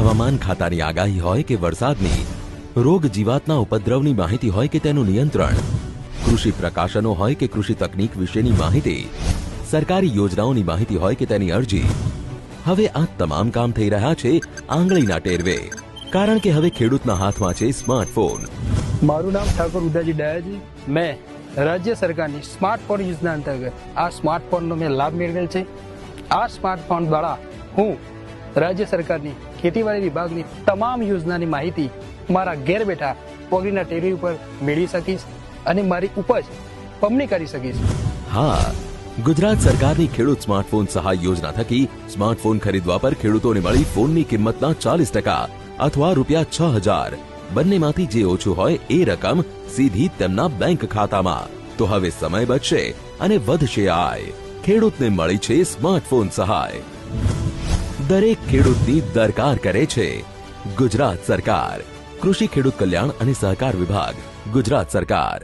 હવામાન ખાતાની આગાહી હોય કે વરસાદની, રોગ જીવાતના ઉપદ્રવની માહિતી હોય કે તેનું નિયંત્રણ, કૃષિ પ્રકાશનો હોય કે કૃષિ તકનીક વિશેની માહિતી, સરકારી યોજનાઓની માહિતી હોય કે તેની અરજી, હવે આ તમામ કામ થઈ રહ્યા છે આંગળીના ટેરવે. કારણ કે હવે ખેડૂતના હાથમાં છે સ્માર્ટફોન. મારું નામ ઠાકોર ઉદાજી ડાયાજી. મેં રાજ્ય સરકારની સ્માર્ટફોન યોજના અંતર્ગત આ સ્માર્ટફોનનો મેં લાભ મેળવેલ છે. આ સ્માર્ટફોન દ્વારા હું રાજ્ય સરકારની ખેતીવાડી વિભાગની તમામ યોજનાની માહિતી મારા ઘેર બેઠા પોગીના ટેરી ઉપર મેળવી શકીશ અને મારી ઉપજ બમણી કરી શકીશ. હા, ગુજરાત સરકારની ખેડૂત સ્માર્ટફોન સહાય યોજના થકી સ્માર્ટફોન ખરીદવા પર ખેડૂતોને મળી ફોનની કિંમતના 40% અથવા ₹6,000 બંનેમાંથી જે ઓછું હોય એ રકમ સીધી તેમના બેંક ખાતામાં. તો હવે સમય બચશે અને વધશે આય. ખેડૂતને મળી છે સ્માર્ટફોન સહાય. દરેક ખેડૂતની દરકાર કરે છે ગુજરાત સરકાર. કૃષિ ખેડૂત કલ્યાણ અને સહકાર વિભાગ, ગુજરાત સરકાર.